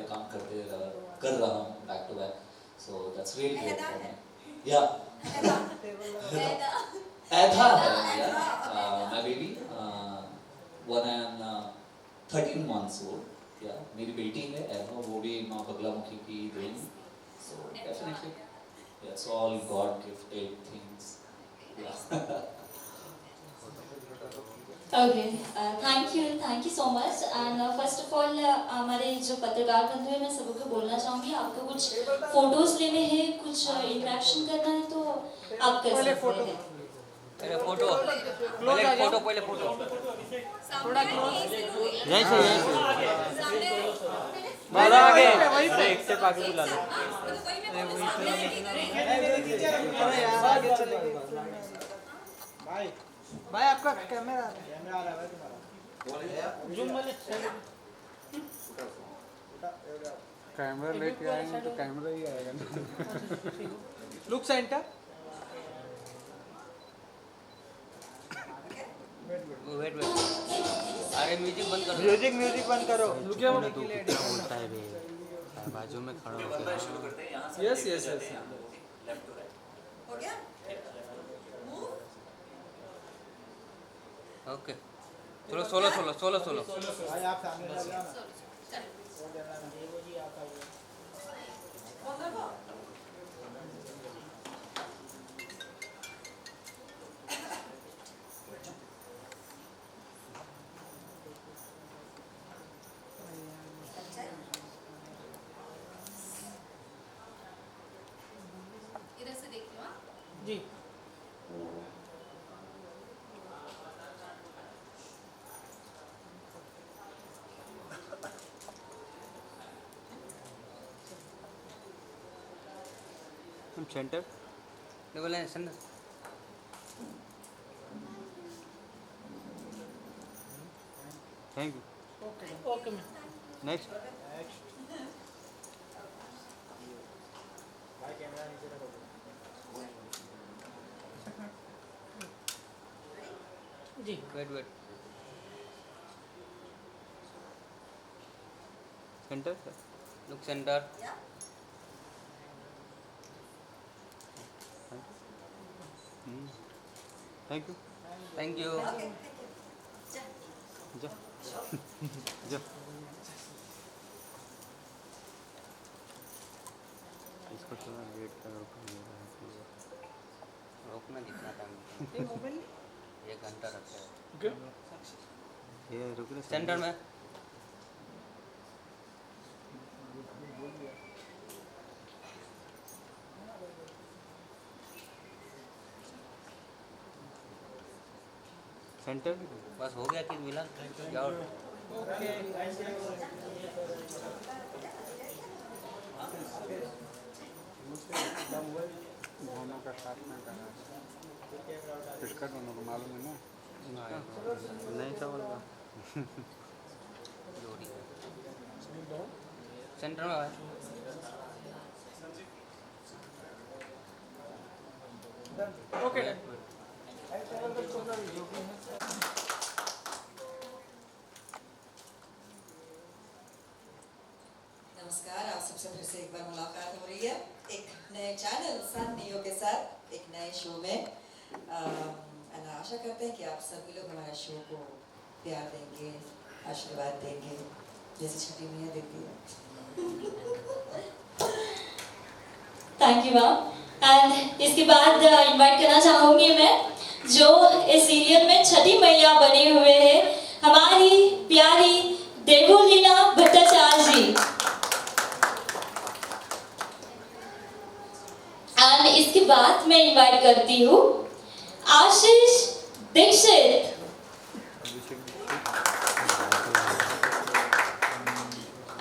सारे काम कर रहा हूँ back to back, so that's really great for me. या ऐधा है या my baby, 1 and 13 months old। या मेरी बेटी है ऐधा, वो भी माँ बगलामुखी की देन, so definitely it's all God gifted things। Okay, thank you so much. And first of all हमारे जो पत्रकार बंधु हैं, मैं सबको बोलना चाहूँगी, आपको कुछ फोटोज लेने हैं, कुछ इंटरेक्शन करना है तो आप कर सकते हैं। पहले फोटो थोड़ा क्लोज यहीं से बाला आगे एक स्टेप आगे बुला लो। आगे चलेंगे भाई। भाई आपका कैमरा आ रहा है भाई तुम्हारा, जूम वाले कैमरा लेके आएंगे तो कैमरा ही आएगा ना। Look centre. वेट अरे म्यूजिक बंद करो, म्यूजिक बंद करो। लुकिया बोलता है बे बाजू में खड़ा होकर। शुरू करते हैं यहाँ से। Yes yes yes left to right. हो गया? ओके चलो सोलो भाई आप सामने आ जाओ ना। इधर से देख लो। हाँ जी हम सेंटर बोले centre. Thank you. Okay ma'am. Next भाई कैमरा नीचे रखो। जी वेट सेंटर लुक सेंटर। या थैंक यू। ओके जा जा इसको थोड़ा वेट करो, रोकना कितना टाइम? ये मोबाइल 1 घंटा रखते हैं। ओके ये रुक रहे सेंटर में। सेंटर बस हो गया कि मिला जाओ। दोनों का साथ में करा किसका, दोनों को मालूम है ना। नहीं चावल सेंटर में है। ओके नमस्कार, आप सबसे फिर से एक बार मुलाकात हो रही है एक नए चैनल साथियों के साथ, एक नए शो में। आशा करते हैं कि आप सभी लोग हमारे शो को प्यार देंगे, आशीर्वाद देंगे, जैसे छठी मैया देती है। Thank you ma'am. एंड इसके बाद इनवाइट करना चाहूँगी मैं, जो इस सीरियल में छठी मैया बने हुए हैं, हमारी प्यारी देवुलीना भट्टाचार्य जी। एंड इसके बाद मैं इनवाइट करती हूँ आशीष दीक्षित।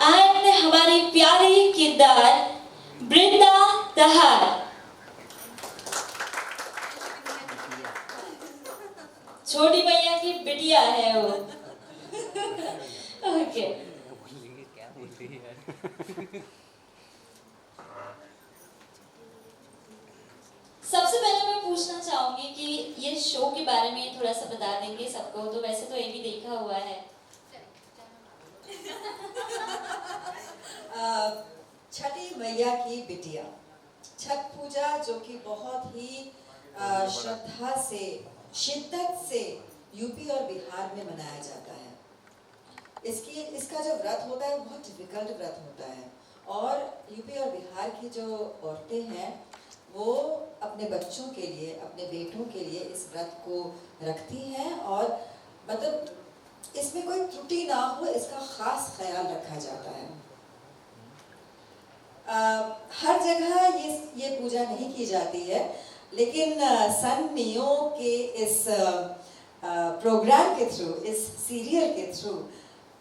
एंड हमारी प्यारी किरदार बृंदा दहार। छोटी मैया की बिटिया है वो। ओके क्या बोलती है यार। सबसे पहले मैं पूछना चाहूंगी कि ये शो के बारे में थोड़ा सा बता देंगे सबको, तो वैसे तो ये भी देखा हुआ है। बिटिया। छठ पूजा जो कि बहुत ही श्रद्धा से, शिद्दत से यूपी और बिहार में मनाया जाता है। इसका जो व्रत होता है वो बहुत डिफिकल्ट व्रत होता है, और यूपी और बिहार की जो औरतें हैं वो अपने बच्चों के लिए, अपने बेटों के लिए इस व्रत को रखती हैं, और मतलब इसमें कोई त्रुटि ना हो इसका खास ख्याल रखा जाता है। हर जगह ये पूजा नहीं की जाती है, लेकिन सन नियो के इस प्रोग्राम के थ्रू, इस सीरियल के थ्रू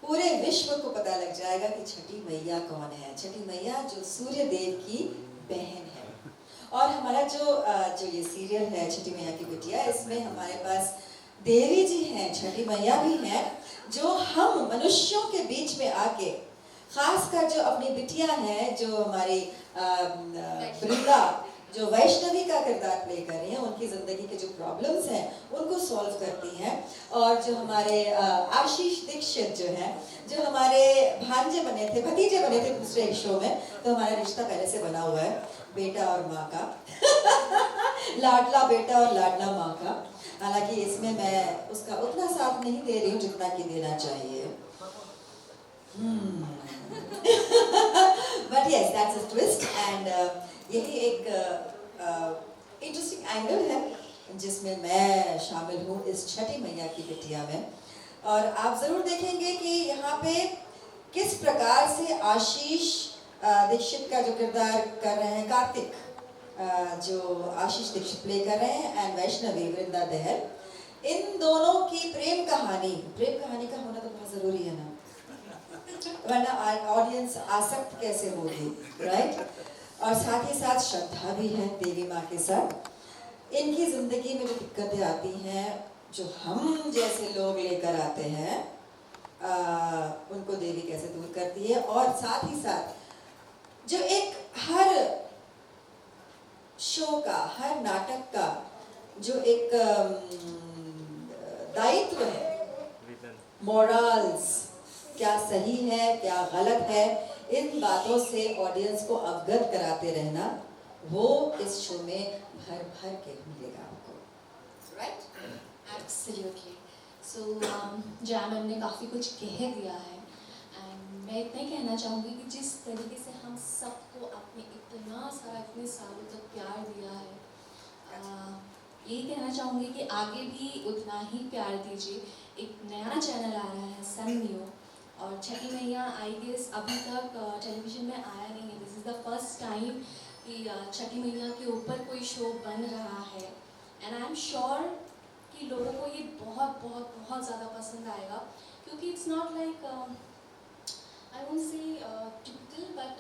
पूरे विश्व को पता लग जाएगा कि छठी मैया कौन है। छठी मैया जो सूर्य देव की बहन है। और हमारा जो ये सीरियल है छठी मैया की बिटिया, इसमें हमारे पास देवी जी हैं, छठी मैया भी हैं, जो हम मनुष्यों के बीच में आके, खासकर जो अपनी बिटिया हैं, जो हमारी वृंदा, जो वैष्णवी का किरदार प्ले कर रही हैं, उनकी ज़िंदगी के जो प्रॉब्लम्स हैं उनको सॉल्व करती हैं। और जो हमारे आशीष दीक्षित जो हैं, जो हमारे भांजे बने थे, भतीजे बने थे दूसरे शो में, तो हमारा रिश्ता पहले से बना हुआ है बेटा और माँ का लाडला बेटा और लाडला माँ का। हालांकि इसमें मैं उसका उतना साथ नहीं दे रही हूँ जितना कि देना चाहिए। But yes, that's a twist, and यही एक इंटरेस्टिंग एंगल है जिसमें मैं शामिल हूँ इस छठी मैया की बिटिया में। और आप ज़रूर देखेंगे कि यहाँ पे किस प्रकार से आशीष दीक्षित का जो किरदार कर रहे हैं, कार्तिक जो आशीष दीक्षित प्ले कर रहे हैं, एंड वैष्णवी वृंदा दहल, इन दोनों की प्रेम कहानी का होना तो बहुत ज़रूरी है ना, वरना ऑडियंस आसक्त कैसे होगी, राइट? और साथ ही साथ श्रद्धा भी है देवी माँ के साथ। इनकी ज़िंदगी में जो दिक्कतें आती हैं, जो हम जैसे लोग लेकर आते हैं, उनको देवी कैसे दूर करती है। और साथ ही साथ जो एक हर शो का, हर नाटक का जो एक दायित्व है, मोरल्स, क्या सही है क्या गलत है, इन बातों से ऑडियंस को अवगत कराते रहना, वो इस शो में भर भर के मिलेगा आपको, राइट? एब्सोल्युटली। सो जैम ने काफ़ी कुछ कह दिया है, एंड मैं इतना ही कहना चाहूँगी कि जिस तरीके से हम सबको आपने इतना सारा, इतने सालों तक प्यार दिया है, यही कहना चाहूँगी कि आगे भी उतना ही प्यार दीजिए। एक नया चैनल आ रहा है सन नियो, और छठी मैया आई गेस अभी तक टेलीविज़न में आया नहीं है। This is the first time कि छठी मैया के ऊपर कोई शो बन रहा है, एंड आई एम श्योर कि लोगों को ये बहुत बहुत बहुत ज़्यादा पसंद आएगा, क्योंकि it's not like I won't say typical, but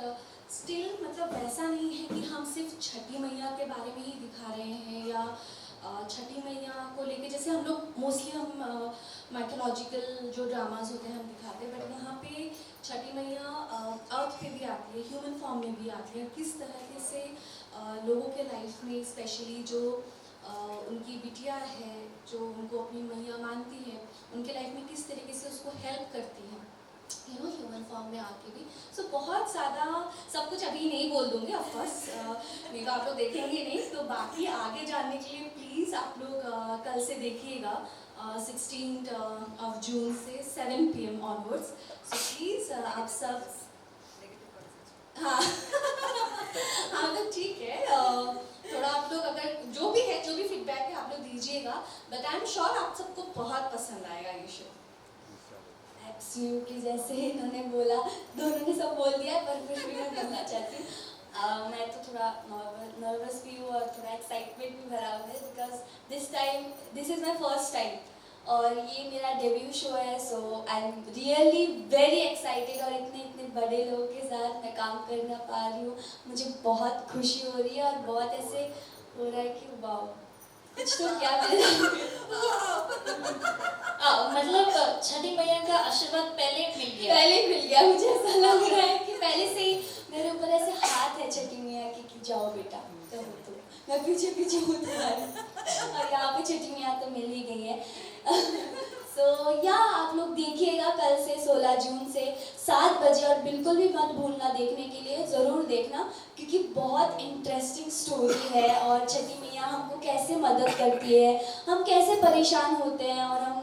still मतलब वैसा नहीं है कि हम सिर्फ छठी मैया के बारे में ही दिखा रहे हैं, या छठी मैया को लेके जैसे हम लोग मोस्टली हम माइथोलॉजिकल जो ड्रामाज होते हैं हम दिखाते हैं, बट यहाँ पे छठी मैया अर्थ पे भी आती है, ह्यूमन फॉर्म में भी आती है। किस तरह से लोगों के लाइफ में, स्पेशली जो उनकी बिटिया है, जो उनको अपनी मैया मानती है, उनके लाइफ में किस तरीके से उसको हेल्प करती है, यू नो, ह्यूमन फॉर्म में आके भी। सो बहुत ज़्यादा सब कुछ अभी नहीं बोल दूँगी, ऑफकोर्स नहीं तो आप लोग देखेंगे नहीं, तो बाकी आगे जानने के लिए प्लीज़ आप लोग कल से देखिएगा 16 जून से 7 PM ऑनवर्ड्स। सो प्लीज़ आप सब, हाँ हाँ तो ठीक है, थोड़ा आप लोग अगर जो भी है, जो भी फीडबैक है आप लोग दीजिएगा, बट आई एम श्योर आप सबको बहुत पसंद आएगा ये शो। एब्सोल्युटली, जैसे इन्होंने बोला, दोनों ने सब बोल दिया, पर कुछ भी मैं करना चाहती हूँ। मैं तो थोड़ा नर्वस भी हूँ और थोड़ा एक्साइटमेंट भी भरा हुआ है, because this is my first time और ये मेरा डेब्यू शो है। So I am really very excited, और इतने इतने बड़े लोगों के साथ मैं काम करना पा रही हूँ, मुझे बहुत खुशी हो रही है और बहुत ऐसे हो रहा है कि वाओ, कुछ तो क्या मतलब छठी मैया का आशीर्वाद पहले मिल गया। मुझे ऐसा लग रहा है कि पहले से ही मेरे ऊपर ऐसे हाथ है छठी मैया के कि जाओ बेटा, तो मैं पीछे पीछे हूँ तुम्हारे, और यहाँ पे छठी मैया तो मिल ही गई है। सो या आप लोग देखिएगा कल से 16 जून से 7 बजे, और बिल्कुल भी मत भूलना देखने के लिए, ज़रूर देखना, क्योंकि बहुत इंटरेस्टिंग स्टोरी है और छठी मैया हमको कैसे मदद करती है, हम कैसे परेशान होते हैं, और हम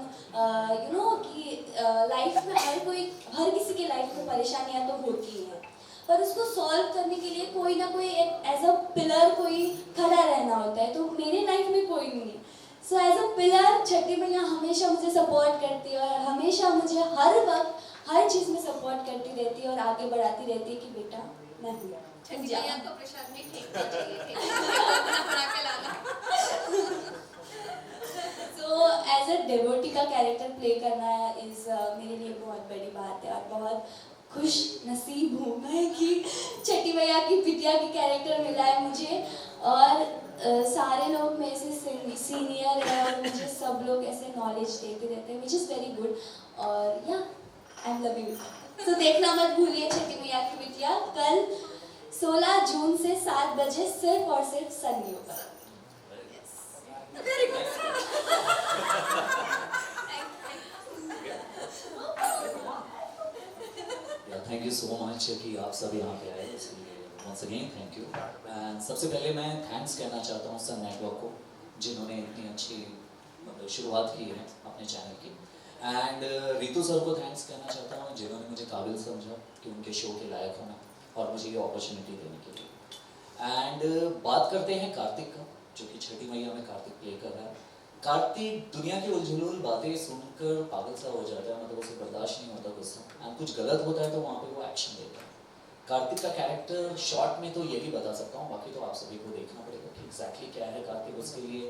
यू नो कि लाइफ में हर किसी के लाइफ में परेशानियाँ तो होती हैं, पर उसको सॉल्व करने के लिए कोई ना कोई एक एज अ पिलर कोई खड़ा रहना होता है। तो मेरे लाइफ में कोई नहीं है, सो एज अ पिलर छठी मैया हमेशा मुझे सपोर्ट करती है, और हमेशा मुझे हर वक्त हर चीज़ में सपोर्ट करती रहती है और आगे बढ़ाती रहती है कि बेटा मैं हूँ। छठी मैया को प्रसाद में फेंकना चाहिए, अपना बना के लाना। सो एज अ डेवोटी का कैरेक्टर प्ले करना इज़ मेरे लिए बहुत बड़ी बात है, और बहुत खुश नसीब हूँ मैं कि छठी मैया की बिटिया की कैरेक्टर मिला है मुझे, और सारे लोग मेरे से सीनियर है और मुझे सब लोग ऐसे नॉलेज देते रहते हैं, विच इज़ वेरी गुड। और या आई एम लविंग इट। तो देखना मत भूलिए छठी मैया की बिटिया कल 16 जून से 7 बजे सिर्फ और सिर्फ सन न्यू पर। थैंक यू सो मच कि आप सब यहाँ पे आए, इसलिए once again thank you. And सबसे पहले मैं थैंक्स कहना चाहता हूँ सन नेटवर्क को, जिन्होंने इतनी अच्छी मतलब शुरुआत की है अपने चैनल की। एंड रितु सर को थैंक्स कहना चाहता हूँ, जिन्होंने मुझे काबिल समझा कि उनके शो के लायक होना और मुझे ये अपॉर्चुनिटी देने के लिए। एंड बात करते हैं कार्तिक का, जो कि छठी मैया में कार्तिक प्ले कर रहा है। कार्तिक दुनिया की उलझुल बातें सुनकर पागल सा हो जाता है, मतलब उसे बर्दाश्त नहीं होता गुस्सा, एंड कुछ गलत होता है तो वहाँ पे वो एक्शन देता है। कार्तिक का कैरेक्टर शॉर्ट में तो यही बता सकता हूँ, बाकी तो आप सभी को देखना पड़ेगा कि एग्जैक्टली क्या है कार्तिक। उसके लिए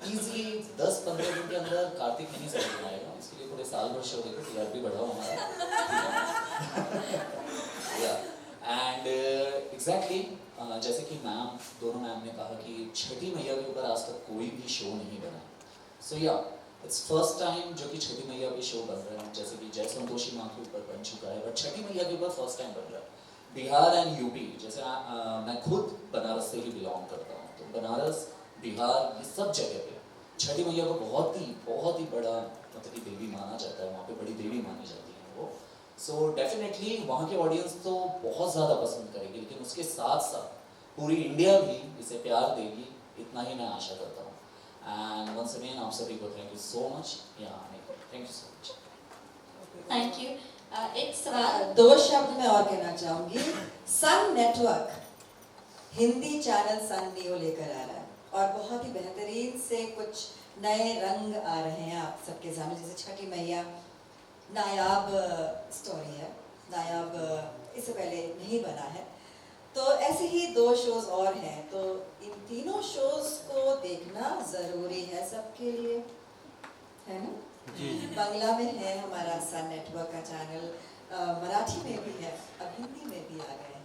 ईजिली 10-15 दिन के अंदर कार्तिक नहीं समझ में आएगा, इसके लिए पूरे साल भर शो देखो, टीआरपी बढ़ाओ हमारा। एंड एग्जैक्टली जैसे कि दोनों मैम ने कहा कि छठी मैया के ऊपर आज तक कोई भी शो नहीं बना। सो या इट्स फर्स्ट टाइम जो कि छठी मैया पे शो बन रहा है, जैसे कि जय संतोषी माँ के ऊपर बन चुका है, बट छठी मैया के ऊपर फर्स्ट टाइम बन रहा है। बिहार एंड यूपी, जैसे मैं खुद बनारस से ही बिलोंग करता हूँ, तो बनारस बिहार ये सब जगह पे छठी मैया को बहुत ही बड़ा मतलब कि देवी माना जाता है, वहाँ पे बड़ी देवी मानी जाती है वो। सो डेफिनेटली वहाँ के ऑडियंस तो बहुत ज़्यादा पसंद करेगी, लेकिन उसके साथ साथ पूरी इंडिया भी इसे प्यार देगी, इतना ही मैं आशा करता हूँ। एंड वंस अगेन आप सभी को थैंक यू सो मच यहाँ आने के लिए, thank you so much. Thank you. एक सवाल 2 शब्द मैं और कहना चाहूंगी। सन नेटवर्क हिंदी चैनल सन नियो लेकर आ रहा है, और बहुत ही बेहतरीन से कुछ नए रंग आ रहे हैं आप सबके सामने। जैसे छठी मैया नायाब स्टोरी है, नायाब इससे पहले नहीं बना है, तो ऐसे ही 2 शोज और हैं, तो इन तीनों शोज को देखना ज़रूरी है सबके लिए, है ना? बांग्ला में है हमारा सन नेटवर्क का चैनल, मराठी में भी है, अब हिंदी में भी आ गए हैं,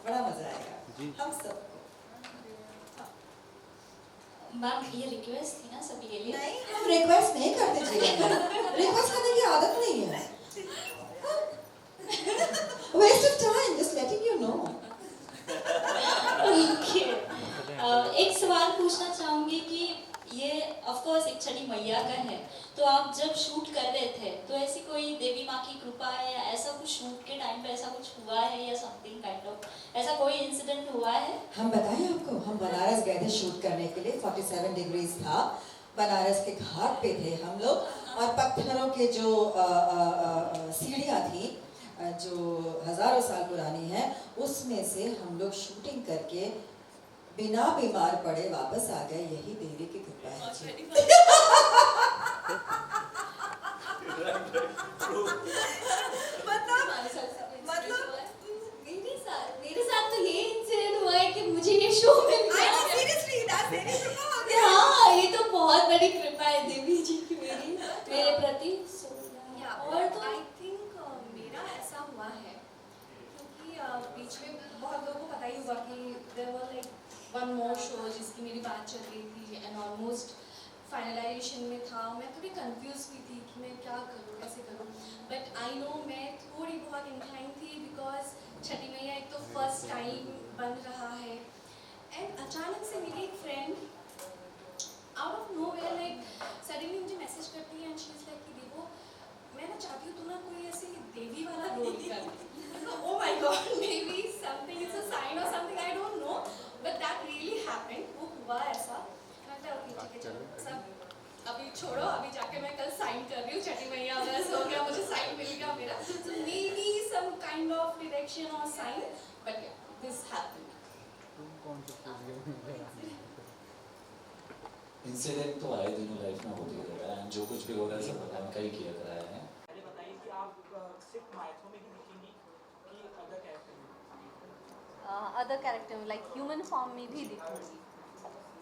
बड़ा मज़ा आएगा हम सबको। मैम ये रिक्वेस्ट थी ना सभी के लिए। नहीं, हम रिक्वेस्ट नहीं करते जीवन में, रिक्वेस्ट करने की आदत नहीं है। Waste of time, just letting you know. एक सवाल पूछना चाहूंगी कि ये ऑफ कोर्स एक छठी मैया का है, तो आप जब शूट कर रहे थे तो ऐसी कोई देवी माँ की कृपा है या ऐसा कुछ शूट के टाइम पे ऐसा कुछ हुआ है या समथिंग काइंड ऑफ ऐसा कोई इंसिडेंट हुआ है? हम बताएं आपको, हम बनारस गए थे शूट करने के लिए, 47 डिग्रीज था, बनारस के घाट पे थे हम लोग, और पत्थरों के जो सीढ़ियाँ थी जो हजारों साल पुरानी है, उसमें से हम लोग शूटिंग करके बिना बीमार पड़े वापस आ गए। यही देवी की कृपा है जी। मतलब मेरे साथ तो ये इंसिडेंट हुआ है कि मुझे ये शो मिल गया। हाँ, ये तो बहुत बड़ी कृपा है देवी जी की मेरे प्रति। और तो आई थिंक मेरा ऐसा हुआ है क्योंकि बीच में बहुत लोगों को पता ही हुआ कि there was like one more show जिसकी मेरी बात चल रही थी एंड ऑलमोस्ट फाइनलाइजेशन में था। मैं थोड़ी कंफ्यूज भी थी कि मैं क्या करूँ, कैसे करूँ, बट आई नो मैं थोड़ी बहुत इंक्लाइन थी बिकॉज छठी मैया एक तो फर्स्ट टाइम बन रहा है। एंड अचानक से मेरी एक friend out of nowhere like suddenly मुझे मैसेज करती है एंड शी इज लाइक कि देखो मैं ना चाहती हूँ तू ना कोई ऐसी देवी वाला रोल कर। Oh my god, maybe something it's a sign और something, I don't know, but that really happened, वो हुआ ऐसा। मैं ओके ठीक है चलो सब अभी छोड़ो, अभी जाके मैं कल साइन कर रही हूँ, छठी मैया बस हो गया, मुझे साइन मिल गया मेरा। So maybe some kind of direction और sign, but yeah this happened. Incident तो आए दिनों लाइफ में होते ही रहता है, जो कुछ भी हो रहा है सब भगवान का ही किया कराया है। पहले बताइए कि आप सिर्फ माइथो में ही दिखेंगी कि अदर कैरेक्टर में? अदर कैरेक्टर में लाइक ह्यूमन फॉर्म में भी दिखूंगी,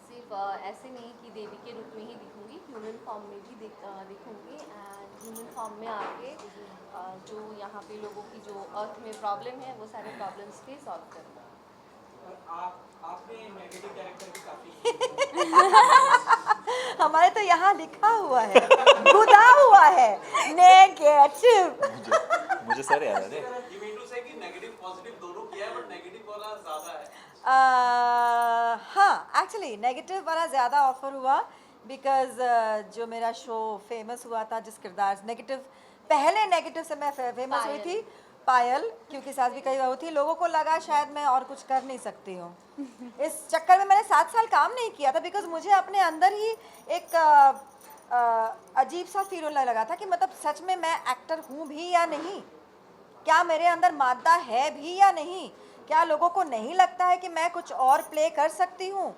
सिर्फ ऐसे नहीं कि देवी के रूप में ही दिखूंगी, ह्यूमन फॉर्म में भी दिखूंगी। एंड ह्यूमन फॉर्म में आके जो यहाँ पे लोगों की जो अर्थ में प्रॉब्लम है वो सारे प्रॉब्लम्स पे सॉल्व करूँगा। और आपने नेगेटिव कैरेक्टर भी काफी हमारे तो यहाँ लिखा हुआ है, खुदा हुआ है नेगेटिव। मुझे सर याद है यू मीन टू से कि नेगेटिव पॉजिटिव दोनों किया है, बट नेगेटिव वाला ज्यादा है। हाँ, एक्चुअली नेगेटिव वाला ज़्यादा ऑफर हुआ बिकॉज जो मेरा शो फेमस हुआ था, जिस किरदार नेगेटिव, पहले नेगेटिव से मैं फेमस हुई थी, पायल, क्योंकि सास भी कई बार हुई थी, लोगों को लगा शायद मैं और कुछ कर नहीं सकती हूँ। इस चक्कर में मैंने 7 साल काम नहीं किया था बिकॉज मुझे अपने अंदर ही एक अजीब सा फील होने लगा था कि मतलब सच में मैं एक्टर हूँ भी या नहीं, क्या मेरे अंदर मादा है भी या नहीं, क्या लोगों को नहीं लगता है कि मैं कुछ और प्ले कर सकती हूँ।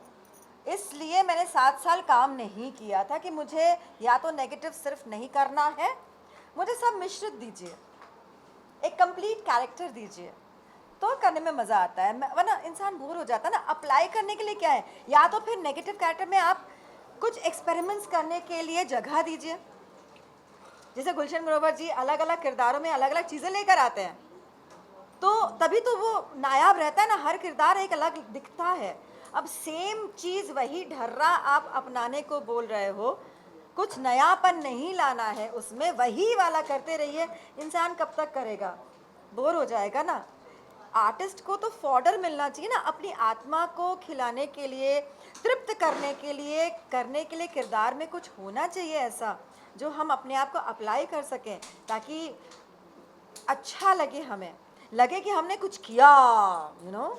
इसलिए मैंने 7 साल काम नहीं किया था कि मुझे या तो नेगेटिव सिर्फ नहीं करना है, मुझे सब मिश्रित दीजिए, एक कंप्लीट कैरेक्टर दीजिए, तो करने में मज़ा आता है, वरना इंसान बोर हो जाता है ना। अप्लाई करने के लिए क्या है, या तो फिर नेगेटिव कैरेक्टर में आप कुछ एक्सपेरिमेंट्स करने के लिए जगह दीजिए, जैसे गुलशन ग्रोवर जी अलग अलग किरदारों में अलग अलग चीज़ें लेकर आते हैं, तो तभी तो वो नायाब रहता है ना, हर किरदार एक अलग दिखता है। अब सेम चीज़ वही ढर्रा आप अपनाने को बोल रहे हो, कुछ नयापन नहीं लाना है उसमें, वही वाला करते रहिए, इंसान कब तक करेगा, बोर हो जाएगा ना। आर्टिस्ट को तो फॉडर मिलना चाहिए ना, अपनी आत्मा को खिलाने के लिए, तृप्त करने के लिए किरदार में कुछ होना चाहिए ऐसा जो हम अपने आप को अप्लाई कर सकें, ताकि अच्छा लगे, हमें लगे कि हमने कुछ किया, यू नो।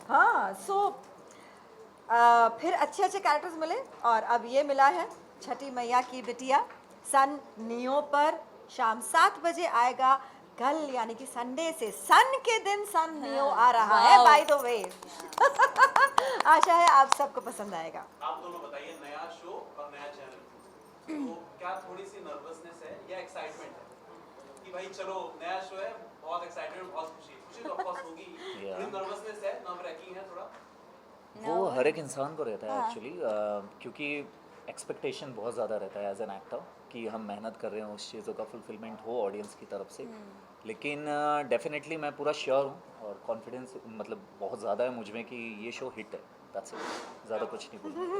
हाँ, सो फिर अच्छे अच्छे कैरेक्टर्स मिले, और अब ये मिला है छठी मैया की बिटिया। सन नियो पर शाम 7 बजे आएगा, कल यानी कि संडे से, सन के दिन सन नियो आ रहा है, बाय द वे। आशा है आप सबको पसंद आएगा। आप दोनों बताइए, नया शो और नया चैनल, तो क्या थोड़ी सी नर्वसनेस है या एक्साइटमेंट है कि भाई चलो नया शो है, बहुत एक्साइटमेंट, बहुत खुशी तो ऑफ कोर्स होगी, थोड़ी नर्वसनेस है, नर्व रैकिंग है थोड़ा? वो हर एक इंसान को रहता है एक्चुअली, क्योंकि एक्सपेक्टेशन बहुत ज़्यादा रहता है एज एन एक्टर कि हम मेहनत कर रहे हो, उस चीज़ों का फुलफिलमेंट हो ऑडियंस की तरफ से। लेकिन डेफिनेटली मैं पूरा श्योर हूँ और कॉन्फिडेंस मतलब बहुत ज़्यादा है मुझ में कि ये शो हिट है, दैट्स इट, ज़्यादा कुछ नहीं बोलूँगा।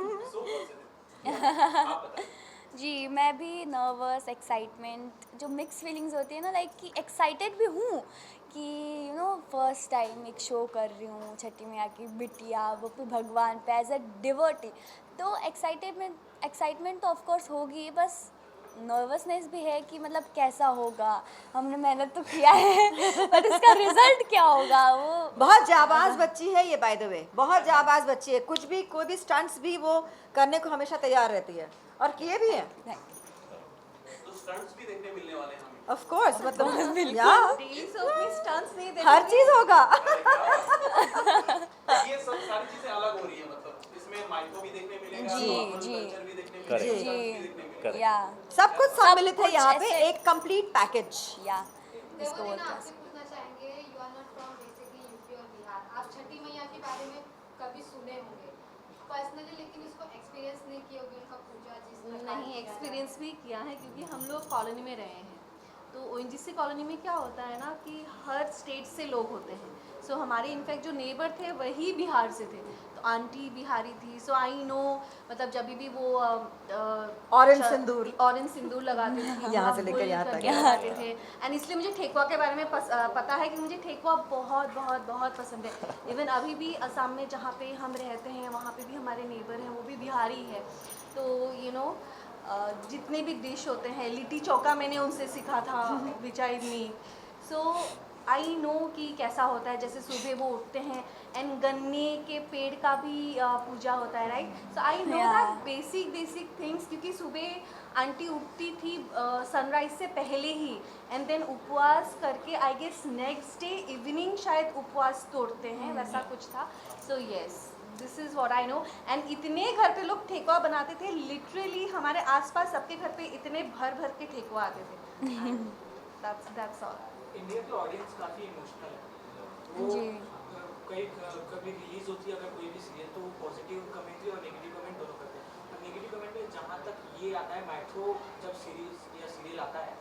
जी, मैं भी नर्वस, एक्साइटमेंट, जो मिक्स फीलिंग्स होती है ना, लाइक कि एक्साइटेड भी हूँ कि यू नो फर्स्ट टाइम एक शो कर रही हूँ, छठी मैया की बिटिया, वो भी भगवान पे एज अ डिवोटी, तो एक्साइटमेंट तो ऑफ कोर्स होगी, बस नर्वसनेस भी है कि मतलब कैसा होगा, हमने मेहनत तो किया है बट इसका रिजल्ट क्या होगा। वो बहुत जाबाज बच्ची है ये, बाय द वे, बहुत जाबाज बच्ची है, कुछ भी कोई भी स्टंट्स भी वो करने को हमेशा तैयार रहती है, और किए भी हैं। तो स्टंट्स भी देखने मिलने वाले हैं हमें। ऑफ कोर्स, मतलब डेली सोप में स्टंट्स नहीं देखते, हर चीज होगा। ये सब सारी चीजें अलग हो रही है, मतलब इसमें माइको भी देखने मिलेगा, जी, कल्चर भी देखने मिलेगा, जी, स्टंट्स भी देखने मिलेगा। या सब कुछ सम्मिलित है कुछ यहाँ पे, ऐसे- एक कंप्लीट पैकेज। या इसको बोलते हैं। आपसे पूछना चाहेंगे, you are not from basically UP और बिहार, आप छठी मैया के बारे में कभी सुने होंगे पर्सनली, लेकिन इसको एक्सपीरियंस नहीं किए होंगे, उनका पूजा जिस प्रकार नहीं, एक्सपीरियंस भी किया है क्योंकि हम लोग कॉलोनी में रहे हैं, तो ओएनजीसी कॉलोनी में क्या होता है ना कि हर स्टेट से लोग होते हैं। सो हमारे इनफैक्ट जो नेबर थे वही बिहार से थे, तो आंटी बिहारी थी, सो आई नो, मतलब जब भी वो ऑरेंज सिंदूर लगाते थे, यहाँ से लेकर यहाँ तक लगाते थे, एंड इसलिए मुझे ठेकुआ के बारे में पता है कि मुझे ठेकुआ बहुत बहुत बहुत पसंद है। इवन अभी भी असम में जहाँ पे हम रहते हैं वहाँ पे भी हमारे नेबर हैं, वो भी बिहारी है, तो जितने भी डिश होते हैं, लिट्टी चौका मैंने उनसे सीखा था विच आई मी। सो आई नो कि कैसा होता है, जैसे सुबह वो उठते हैं एंड गन्ने के पेड़ का भी पूजा होता है, right. So I know that basic things, क्योंकि सुबह आंटी उठती थी सनराइज से पहले ही, एंड देन उपवास करके I guess next day evening शायद उपवास तोड़ते हैं, वैसा कुछ था। So yes, this is what I know. And इतने घर पे लोग ठेकुआ बनाते थे, लिटरली हमारे आसपास सबके घर पे इतने भर भर के ठेकुआ आते थे। That's all. इंडिया की ऑडियंस काफ़ी इमोशनल है। वो कभी रिलीज होती है अगर कोई भी सीरियल, तो वो पॉजिटिव कमेंट्री और नेगेटिव कमेंट दोनों करते हैं। और नेगेटिव कमेंट में जहाँ तक ये आता है, मैट्रो जब सीरीज या सीरियल आता है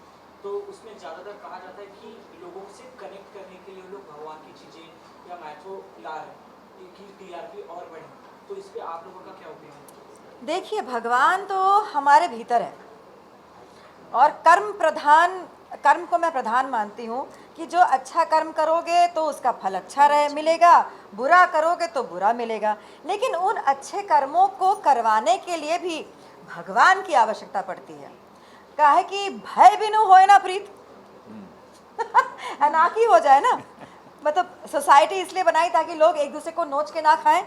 तो उसमें ज़्यादातर कहा जाता है कि लोगों से कनेक्ट करने के लिए लोग भगवान की चीज़ें या मैट्रो ला रहे हैं कि TRP और बढ़े। तो इस पर आप लोगों का क्या ओपिनियन? देखिए, भगवान तो हमारे भीतर है और कर्म को मैं प्रधान मानती हूँ कि जो अच्छा कर्म करोगे तो उसका फल अच्छा मिलेगा, बुरा करोगे तो बुरा मिलेगा। लेकिन उन अच्छे कर्मों को करवाने के लिए भी भगवान की आवश्यकता पड़ती है। काहे कि भय बिनु होए ना प्रीत अनाकी हो जाए ना। मतलब सोसाइटी इसलिए बनाई ताकि लोग एक दूसरे को नोच के ना खाएं,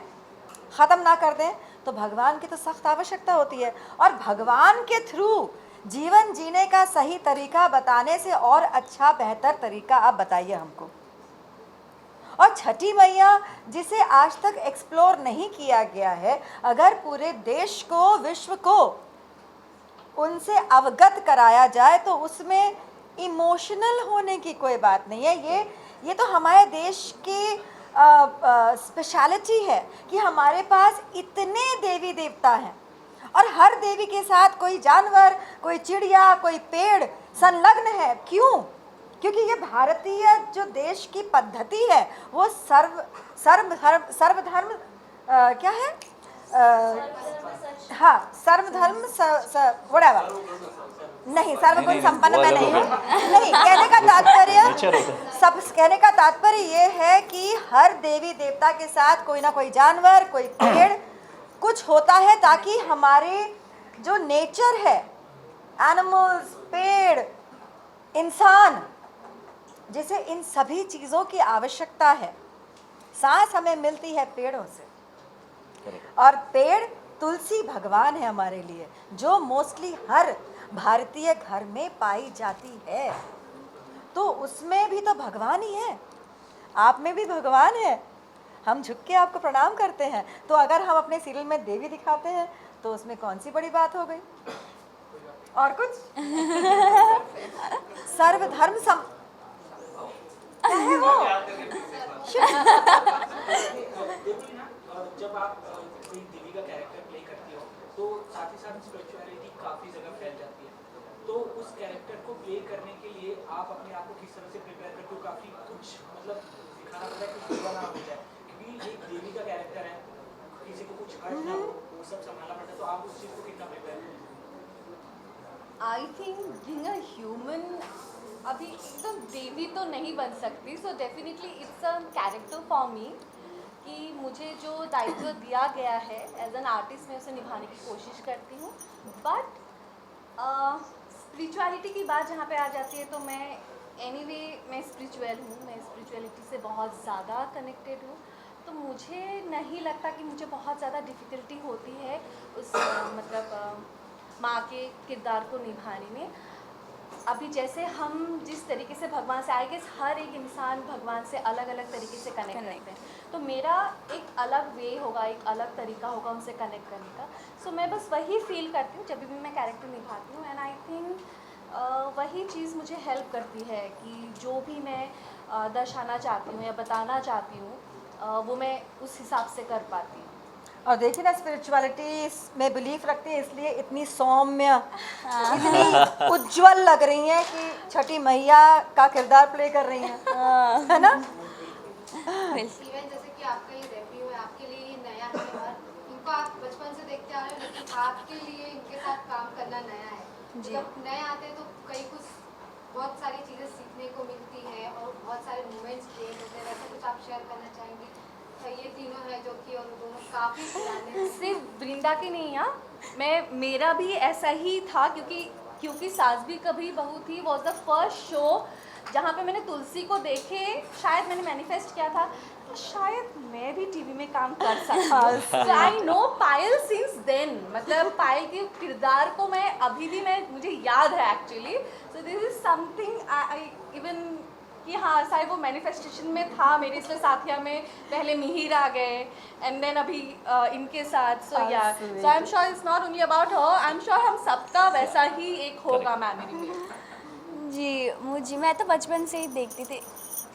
ख़त्म ना कर दें। तो भगवान की तो सख्त आवश्यकता होती है, और भगवान के थ्रू जीवन जीने का सही तरीका बताने से और अच्छा बेहतर तरीका आप बताइए हमको। और छठी मैया जिसे आज तक एक्सप्लोर नहीं किया गया है, अगर पूरे देश को, विश्व को उनसे अवगत कराया जाए तो उसमें इमोशनल होने की कोई बात नहीं है। ये तो हमारे देश की स्पेशलिटी है कि हमारे पास इतने देवी देवता हैं, और हर देवी के साथ कोई जानवर, कोई चिड़िया, कोई पेड़ संलग्न है। क्यों? क्योंकि ये भारतीय जो देश की पद्धति है वो सर्वधर्म क्या है, हाँ, सर्वधर्म व्हाटएवर, नहीं, सर्वगुण संपन्न मैं नहीं हूँ। नहीं, कहने का तात्पर्य ये है कि हर देवी देवता के साथ कोई ना कोई जानवर, कोई पेड़ कुछ होता है, ताकि हमारे जो नेचर है, एनिमल्स, पेड़, इंसान, जिसे इन सभी चीज़ों की आवश्यकता है। सांस हमें मिलती है पेड़ों से, और पेड़ तुलसी भगवान है हमारे लिए, जो मोस्टली हर भारतीय घर में पाई जाती है। तो उसमें भी तो भगवान ही है, आप में भी भगवान है। हम झुक के आपको प्रणाम करते हैं, तो अगर हम अपने सीरियल में देवी दिखाते हैं तो उसमें कौन सी बड़ी बात हो गई? और कुछ सर्वधर्म है वो। जब आप कोई देवी का कैरेक्टर प्ले करती हो तो साथ ही साथ स्पिरिचुअलिटी काफ़ी जगह फैल जाती है। तो उस कैरेक्टर को प्ले करने के लिए आप अपने आप को किस तरह से प्रिपेयर करते हो? काफ़ी कुछ मतलब दिखाना पड़ता है कि बुरा ना हो जाए, क्योंकि एक देवी का कैरेक्टर है, किसी को कुछ हर्ट ना हो, वो सब संभालना पड़ता है। तो आप उस चीज़ को कितना प्रिपेयर करते हो? I think being a human, अभी एकदम देवी तो नहीं बन सकती, so definitely it's a character for me कि मुझे जो दायित्व दिया गया है एज एन आर्टिस्ट मैं उसे निभाने की कोशिश करती हूँ। बट स्पिरिचुअलिटी की बात जहाँ पे आ जाती है तो मैं मैं स्पिरिचुअल हूँ, मैं स्पिरिचुअलिटी से बहुत ज़्यादा कनेक्टेड हूँ। तो मुझे नहीं लगता कि मुझे बहुत ज़्यादा डिफ़िकल्टी होती है उस माँ के किरदार को निभाने में। अभी जैसे हम जिस तरीके से भगवान से, आई गेस हर एक इंसान भगवान से अलग अलग तरीके से कनेक्ट करते हैं, तो मेरा एक अलग वे होगा, एक अलग तरीका होगा उनसे कनेक्ट करने का। सो मैं बस वही फील करती हूँ जब भी मैं कैरेक्टर निभाती हूँ, एंड आई थिंक वही चीज़ मुझे हेल्प करती है कि जो भी मैं दर्शाना चाहती हूँ या बताना चाहती हूँ वो मैं उस हिसाब से कर पाती हूँ। और देखिए ना, स्पिरिचुअलिटी में बिलीफ रखती है इसलिए इतनी सौम्य, इतनी उज्जवल लग रही हैं कि छठी मैया का किरदार प्ले कर रही हैं, है ना? इवन जैसे कि आपका ये डेब्यू है, आपके लिए ये नया है और इनको आप बचपन से देखते आ रहे हो, लेकिन आपके लिए इनके साथ काम करना नया है। जब नए आते हैं तो बहुत सारी चीज़ें सीखने को मिलती है और बहुत सारे मोमेंट्स क्रिएट होते हैं। वैसे कुछ आप शेयर करना चाहेंगे? ये तीनों हैं जो कि उन दोनों काफी पुराने सिर्फ वृंदा की नहीं है, मेरा भी ऐसा ही था क्योंकि सास भी कभी बहू थी वॉज द फर्स्ट शो जहाँ पे मैंने तुलसी को देखे, शायद मैंने मैनिफेस्ट किया था तो शायद मैं भी टीवी में काम कर सकता हूँ। I know Payal since then, मतलब पायल के किरदार को मैं अभी भी मुझे याद है actually. So this is something I even कि हाँ शायद वो मैनिफेस्टेशन में था मेरे, इसलिए साथिया में पहले मिहिर आ गए एंड देन अभी इनके साथ। So yeah so I am sure it's not only about her, I am sure हम सबका वैसा ही एक होगा मेमोरी में। जी मैं तो बचपन से ही देखती थी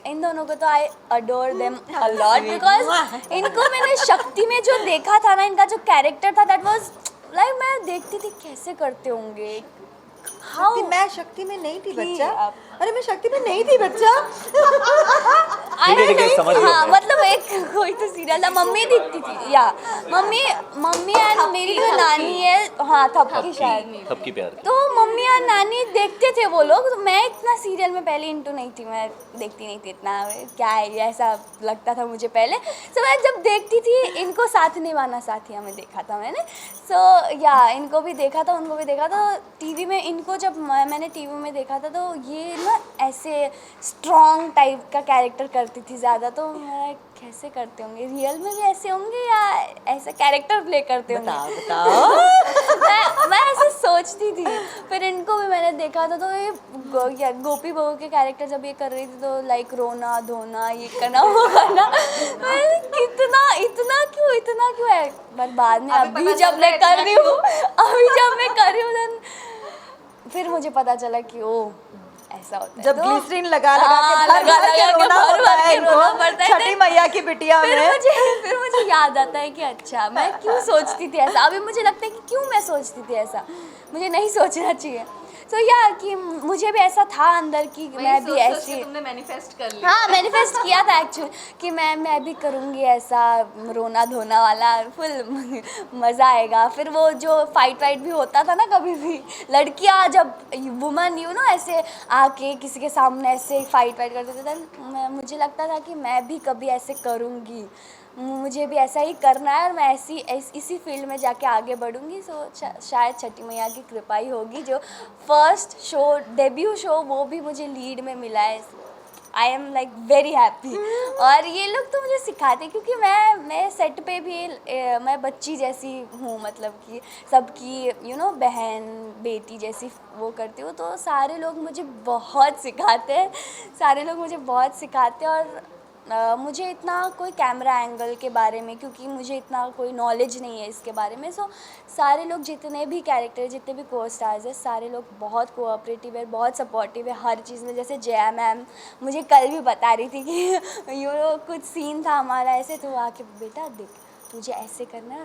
इन दोनों को, तो I adore them a lot because इनको मैंने शक्ति में जो देखा था ना, इनका जो कैरेक्टर था दैट वाज लाइक मैं देखती थी कैसे करते होंगे। शक्ति, मैं शक्ति में नहीं थी बच्चा। अरे मैं शक्ति में नहीं थी बच्चा। समझ लो। हाँ मतलब एक कोई तो सीरियल था, मम्मी दिखती थी या मम्मी एंड मेरी जो नानी है, हाँ थपकी शायद, थपकी प्यार तो मम्मी और नानी देखते थे वो लोग। तो मैं इतना सीरियल में पहले इंटू नहीं थी, मैं देखती नहीं थी इतना, क्या है ये ऐसा लगता था मुझे पहले। सो मैं जब देखती थी इनको साथ निभाना साथिया में देखा था मैंने। सो या इनको भी देखा था, उनको भी देखा था टीवी में। इनको जब मैंने टीवी में देखा था तो ये ना ऐसे स्ट्रॉन्ग टाइप का कैरेक्टर करती थी ज़्यादा, तो मैं कैसे करते होंगे, रियल में भी ऐसे होंगे या ऐसा कैरेक्टर प्ले करते होंगे, बताओ। मैं ऐसे सोचती थी। फिर इनको भी मैंने देखा था तो ये गोपी बहू के कैरेक्टर जब ये कर रही थी तो लाइक रोना धोना ये करना वो करना, इतना क्यों है। पर बाद में अभी जब मैं कर रही हूँ फिर मुझे पता चला कि ओ ऐसा होता है। जब तो ग्लिसरीन लगा के रोना होता है इनको छठी मैया की बिटिया में। फिर मुझे याद आता है कि अच्छा मैं क्यों सोचती थी ऐसा। अभी मुझे लगता है कि क्यों मैं सोचती थी ऐसा, मुझे नहीं सोचना चाहिए। तो यार कि मुझे भी ऐसा था अंदर कि मैं भी ऐसी, तुमने मैनिफेस्ट कर लिया। हाँ मैनिफेस्ट किया था एक्चुअली कि मैं भी करूँगी ऐसा रोना धोना वाला, फुल मज़ा आएगा। फिर वो जो फाइट भी होता था ना, कभी भी लड़कियाँ जब वुमन ऐसे आके किसी के सामने ऐसे फाइट करते थे, मुझे लगता था कि मैं भी कभी ऐसे करूँगी, मुझे भी ऐसा ही करना है और मैं इसी फील्ड में जाके आगे बढ़ूँगी। सो शायद छठी मैया की कृपा ही होगी। जो फर्स्ट शो डेब्यू शो वो भी मुझे लीड में मिला है। I am like very happy. और ये लोग तो मुझे सिखाते, क्योंकि मैं सेट पे भी मैं बच्ची जैसी हूँ, मतलब कि सबकी बहन बेटी जैसी वो करती हूँ। तो सारे लोग मुझे बहुत सिखाते हैं और मुझे इतना कोई कैमरा एंगल के बारे में, क्योंकि मुझे इतना कोई नॉलेज नहीं है इसके बारे में। सो सारे लोग जितने भी कैरेक्टर जितने भी को स्टार्स हैं सारे लोग बहुत कोऑपरेटिव है, बहुत सपोर्टिव है हर चीज़ में। जैसे जया मैम मुझे कल भी बता रही थी कि कुछ सीन था हमारा ऐसे, तो आके बेटा देख तुझे ऐसे करना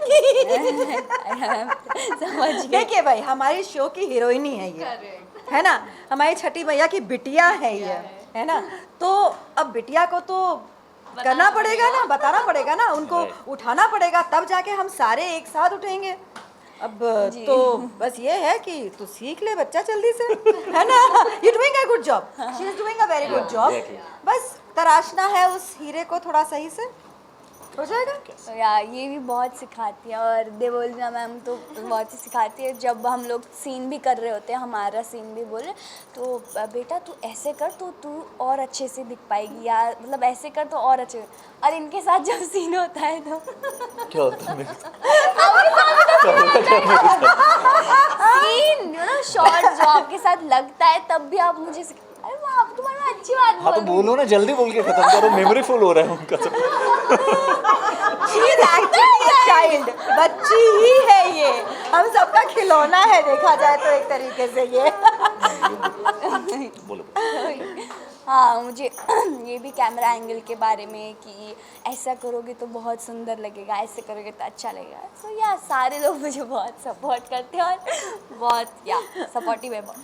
समझ देखिए भाई, हमारी शो की हीरोइन ही है ये, है ना, हमारी छठी मैया की बिटिया है ये, है ना। तो अब बिटिया को तो करना पड़ेगा ना, बताना पड़ेगा ना, उनको उठाना पड़ेगा, तब जाके हम सारे एक साथ उठेंगे। अब तो बस ये है कि तू सीख ले बच्चा जल्दी से, है ना। You doing a good job, she is doing a very good job. बस तराशना है उस हीरे को थोड़ा सही से, हो जाएगा। तो यार ये भी बहुत सिखाती है, और देवोलीना मैम तो बहुत ही सिखाती है। जब हम लोग सीन भी कर रहे होते हैं, हमारा सीन भी बोल रहे तो बेटा तू ऐसे कर तो तू और अच्छे से दिख पाएगी, यार मतलब ऐसे कर तो और अच्छे। और इनके साथ जब सीन होता है तो क्या होता है सीन शॉर्ट जो आपके साथ लगता है तब भी आप मुझे अरे वाह आप तुम्हारा अच्छी बात हाँ तो बोलो ना, जल्दी बोल के खत्म करो, मेमोरी फुल हो रहा है उनका सब। She is actually a child, बच्ची ही है ये, हम सबका खिलौना है देखा जाए तो एक तरीके से ये। बोलो। हाँ मुझे ये भी कैमरा एंगल के बारे में कि ऐसा करोगे तो बहुत सुंदर लगेगा, ऐसे करोगे तो अच्छा लगेगा। तो या सारे लोग मुझे बहुत सपोर्ट करते हैं और बहुत या सपोर्टिव है बहुत। As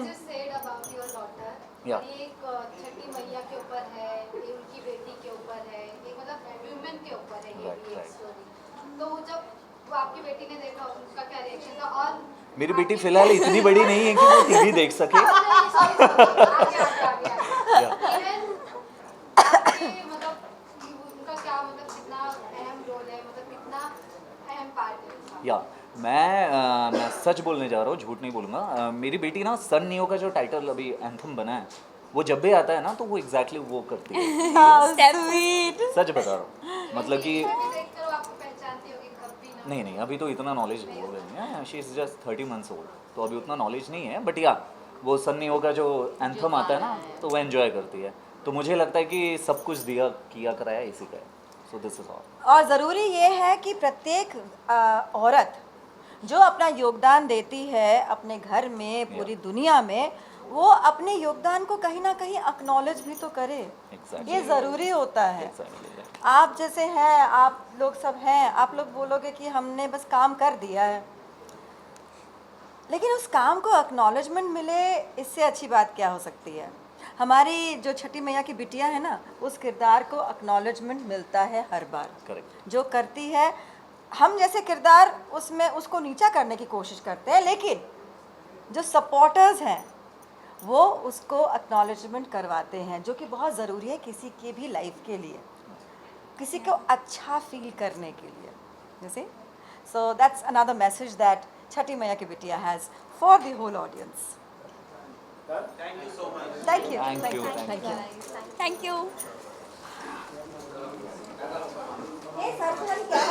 you said about your daughter, ये एक छठी मैया के ऊपर है, ये उनकी बेटी के ऊपर है, ये मतलब वुमेन के ऊपर है ये भी एक स्टोरी। तो जब वो आपकी बेटी ने देखा उसका क्या रिएक्शन था? और मेरी बेटी फिलहाल इतनी बड़ी नहीं है कि वो टीवी देख सके। मतलब उनका क्या मतलब कितना या मैं सच बोलने जा रहा हूँ, झूठ नहीं बोलूँगा। मेरी बेटी ना सन नियो का जो टाइटल अभी एंथम बना है, वो जब भी आता है ना तो वो एग्जैक्टली वो करती है। सच बता रहा हूँ, मतलब कि देखकर वो आपको पहचानती होगी कब भी ना। नहीं अभी तो इतना नॉलेज हो गया नहीं है, she is just 30 months old, तो अभी उतना नॉलेज नहीं है, बट या वो सन नियो का जो एंथम आता है ना तो वो एंजॉय करती है। तो मुझे लगता है कि सब कुछ दिया किया कराया इसी का है। So this is all. और ज़रूरी ये है कि प्रत्येक औरत जो अपना योगदान देती है अपने घर में, पूरी दुनिया में, वो अपने योगदान को कहीं ना कहीं एक्नॉलेज भी तो करे। ये ज़रूरी होता है। आप जैसे हैं, आप लोग सब हैं, आप लोग बोलोगे कि हमने बस काम कर दिया है, लेकिन उस काम को एक्नॉलेजमेंट मिले, इससे अच्छी बात क्या हो सकती है। हमारी जो छठी मैया की बिटिया है ना, उस किरदार को एक्नॉलेजमेंट मिलता है हर बार। करेक्ट। जो करती है, हम जैसे किरदार उसमें उसको नीचा करने की कोशिश करते हैं, लेकिन जो सपोर्टर्स हैं वो उसको एक्नॉलेजमेंट करवाते हैं, जो कि बहुत ज़रूरी है किसी की भी लाइफ के लिए, किसी को अच्छा फील करने के लिए। जैसे so that's another message that Chhathi Maiya की बिटिया has for the whole audience. Thank you so much. Thank you. Thank you. Thank you. Hey, sir, क्या